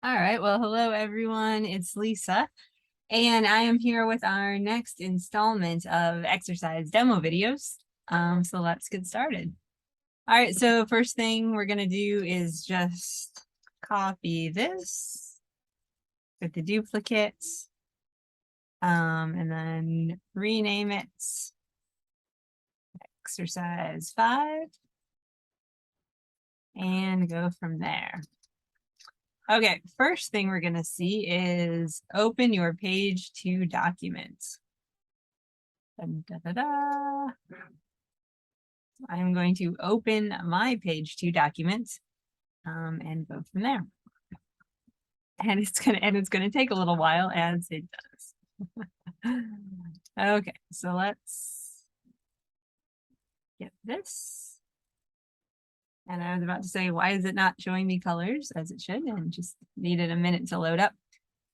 All right, well, hello everyone, it's Lisa, and I am here with our next installment of exercise demo videos. So let's get started. All right, so first thing we're gonna do is just copy this with the duplicates, and then rename it exercise 5, and go from there. Okay, first thing we're gonna see is open your page 2 document. Dun, da, da, da. I'm going to open my page 2 document and go from there. And it's gonna take a little while as it does. Okay, so let's get this. And I was about to say, why is it not showing me colors as it should? And just needed a minute to load up.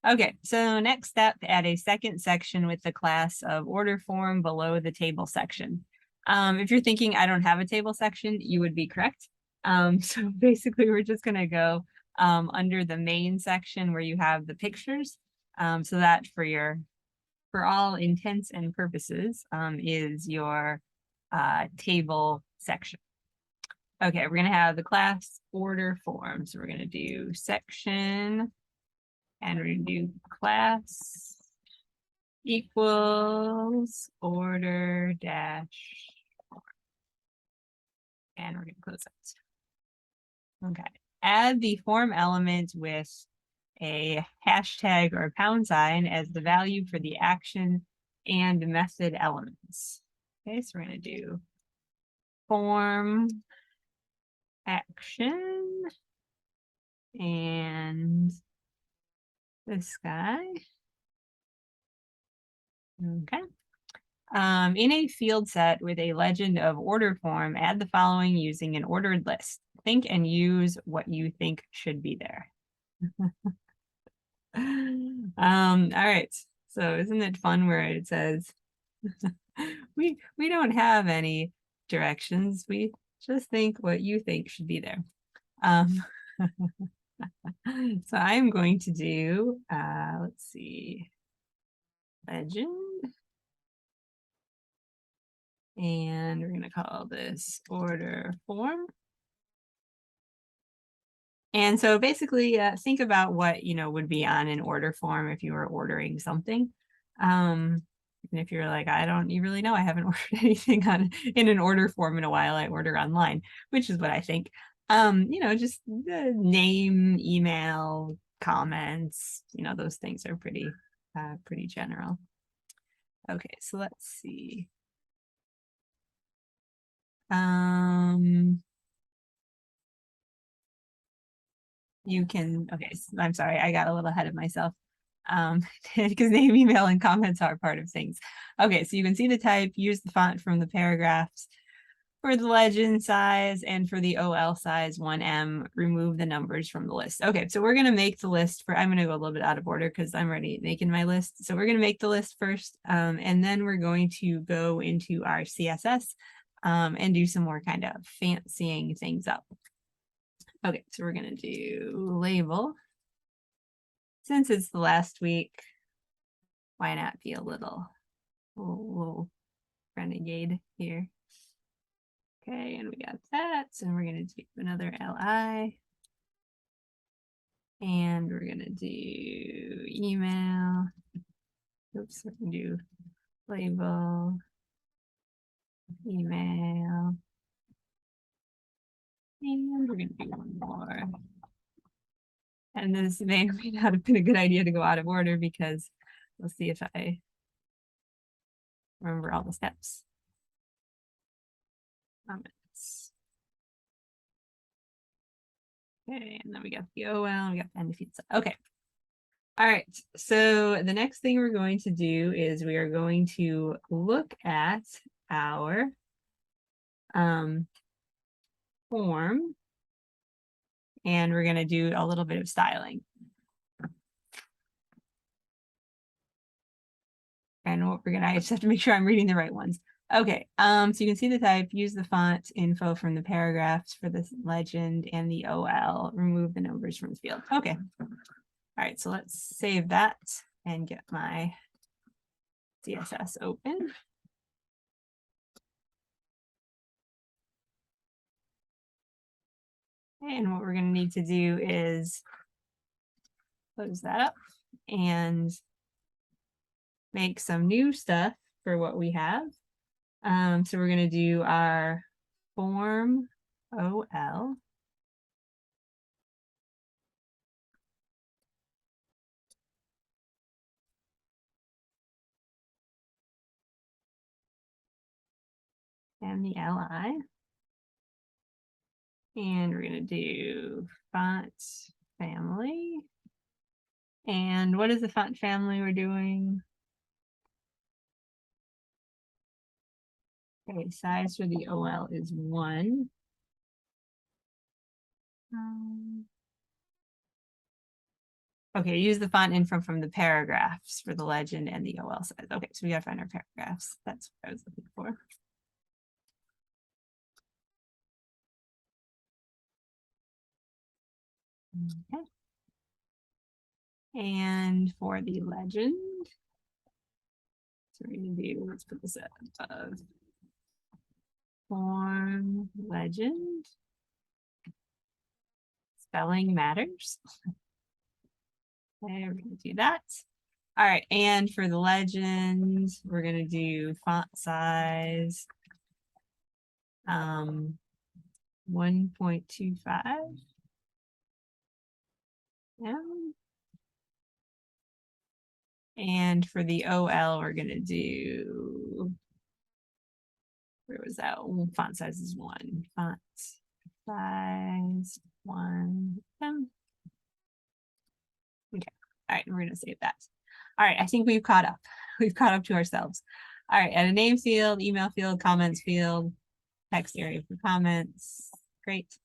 Okay, so next step, add a second section with the class of order form below the table section. If you're thinking I don't have a table section, you would be correct. So basically we're just gonna go under the main section where you have the pictures. So that for all intents and purposes is your table section. Okay, we're gonna have the class order form. So we're gonna do section and we're gonna do class equals order dash form. And we're gonna close it. Okay, add the form element with a hashtag or a pound sign as the value for the action and method elements. Okay, so we're gonna do form action and this guy. Okay. In a field set with a legend of order form, add the following using an ordered list. Think and use what you think should be there. All right. So isn't it fun where it says we don't have any directions. We just think what you think should be there. So I'm going to do let's see, legend. And we're going to call this order form. And so basically think about what, would be on an order form if you were ordering something. And if you're like, you really know, I haven't ordered anything in an order form in a while. I order online, which is what I think. Just the name, email, comments, those things are pretty general. Okay, so let's see. You can, okay, I'm sorry, I got a little ahead of myself. Because name, email, and comments are part of things. Okay, so you can see the type, use the font from the paragraphs. For the legend size and for the OL size 1M, remove the numbers from the list. Okay, so we're gonna make the list I'm gonna go a little bit out of order because I'm already making my list. So we're gonna make the list first, and then we're going to go into our CSS and do some more kind of fancying things up. Okay, so we're gonna do label. Since it's the last week, why not be a little renegade here? Okay, and we got that. So we're gonna do another LI. And we're gonna do email. Oops, we're gonna do label, email. And we're gonna do one more. And this may or may not have been a good idea to go out of order because we'll see if I remember all the steps. Comments. Okay, and then we got the OL, we got the end pizza. Okay. All right, so the next thing we're going to do is we are going to look at our form, and we're going to do a little bit of styling. And what we're gonna, I just have to make sure I'm reading the right ones. Okay, so you can see the type, use the font info from the paragraphs for the legend and the OL, remove the numbers from the field. Okay, All right, so let's save that and get my CSS open. And what we're going to need to do is close that up and make some new stuff for what we have. So we're going to do our form OL. And the LI. And we're going to do font family. And what is the font family we're doing? Okay, size for the OL is 1. Okay, use the font info from the paragraphs for the legend and the OL size. Okay, so we gotta find our paragraphs. That's what I was looking for. Okay. And for the legend, so we're gonna do, let's put this at form legend. Spelling matters. Okay, we're gonna do that. All right, and for the legend, we're gonna do font size 1.25. And for the OL, we're gonna do, where was that? Font size is 1. Font size 1. Okay. All right, we're gonna save that. All right, I think we've caught up. We've caught up to ourselves. All right, add a name field, email field, comments field, text area for comments. Great.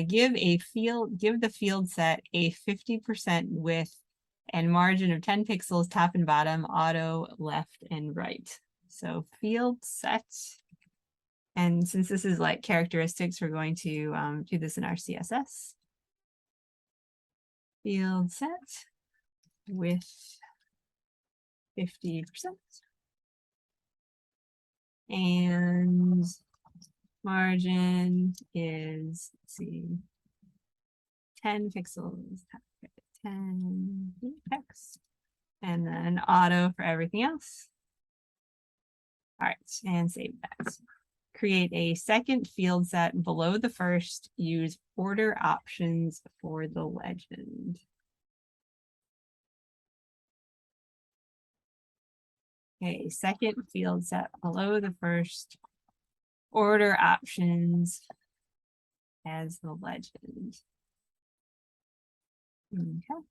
Give the field set a 50% width and margin of 10 pixels, top and bottom, auto, left, and right. So field set. And since this is like characteristics, we're going to do this in our CSS. Field set with 50%. And margin is, let's see, 10 pixels, 10 pixels, and then auto for everything else. All right, and save that. Create a second field set below the first. Use order options for the legend. Okay, second field set below the first. Order options as the legend. Okay.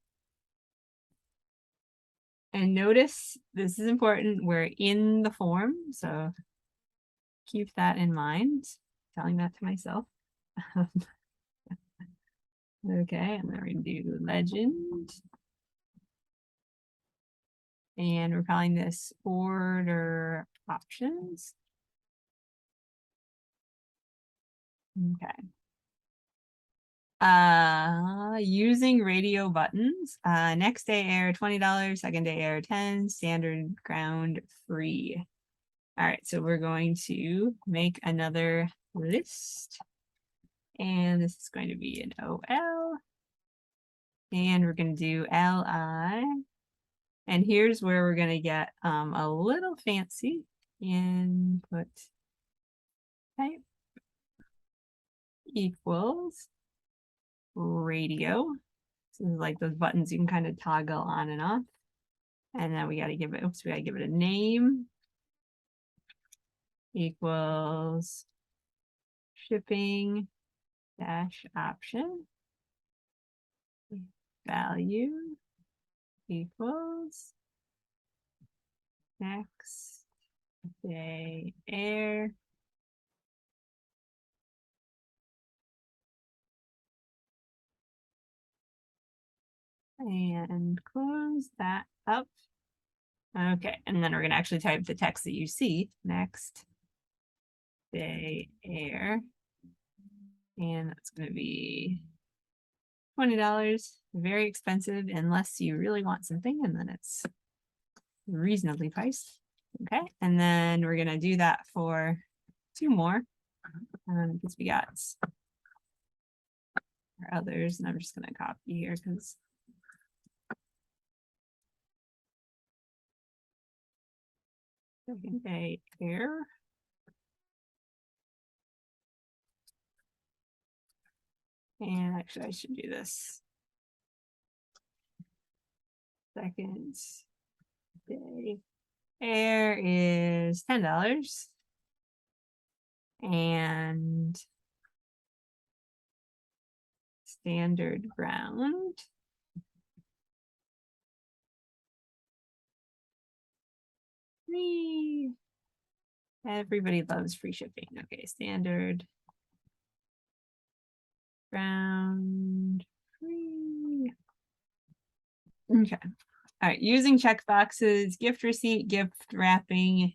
And notice, this is important, we're in the form, so keep that in mind. Telling that to myself. Okay, and then we're gonna do legend. And we're calling this order options. Okay. Using radio buttons. Next day error $20, second day error 10, standard ground free. All right, so we're going to make another list. And this is going to be an OL. And we're going to do LI. And here's where we're going to get a little fancy. Input type equals radio. So this is like those buttons you can kind of toggle on and off. And then we got to give it, oops, we got to give it a name. Equals shipping dash option. Value equals next day air. And close that up. Okay, and then we're going to actually type the text that you see. Next day air. And that's going to be $20. very expensive unless you really want something, and then it's reasonably priced. Okay, and then we're gonna do that for 2 more because we got our others, and I'm just gonna copy here because second day error. And actually I should do this. Second day air is $10. And standard ground free. Everybody loves free shipping. Okay, standard ground free. Okay. All right, using checkboxes, gift receipt, gift wrapping,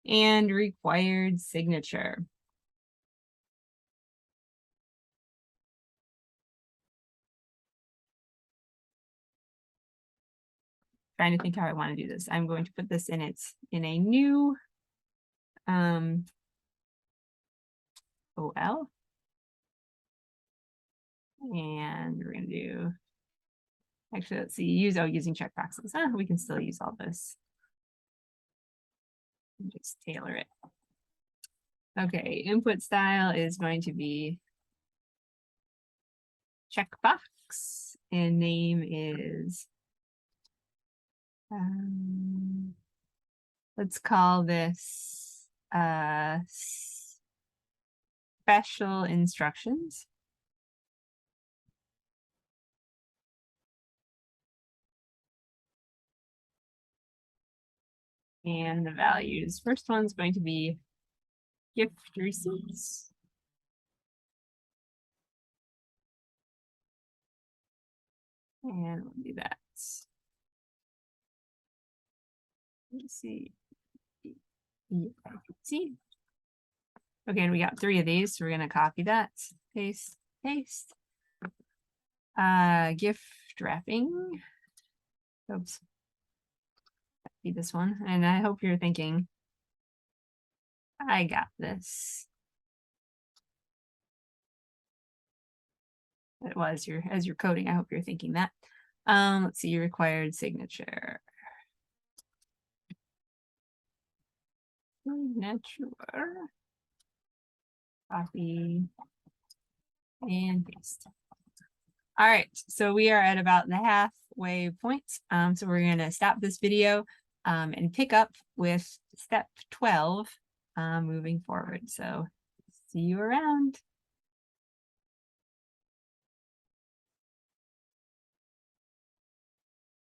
and required signature. Trying to think how I want to do this. I'm going to put this in a new OL. And we're gonna do, actually, let's see, using checkboxes. We can still use all this. And just tailor it. Okay, input style is going to be checkbox, and name is, let's call this special instructions. And the values. First one's going to be gift receipts. And we'll do that. Let's see. See. Okay, and we got 3 of these, so we're gonna copy that. Paste, paste. Gift wrapping. Oops. Be this one. And I hope you're thinking, I got this. It was as you're coding, I hope you're thinking that. Let's see, required signature. Signature. Copy and paste. All right, so we are at about the halfway point. So we're gonna stop this video and pick up with step 12 moving forward. So see you around.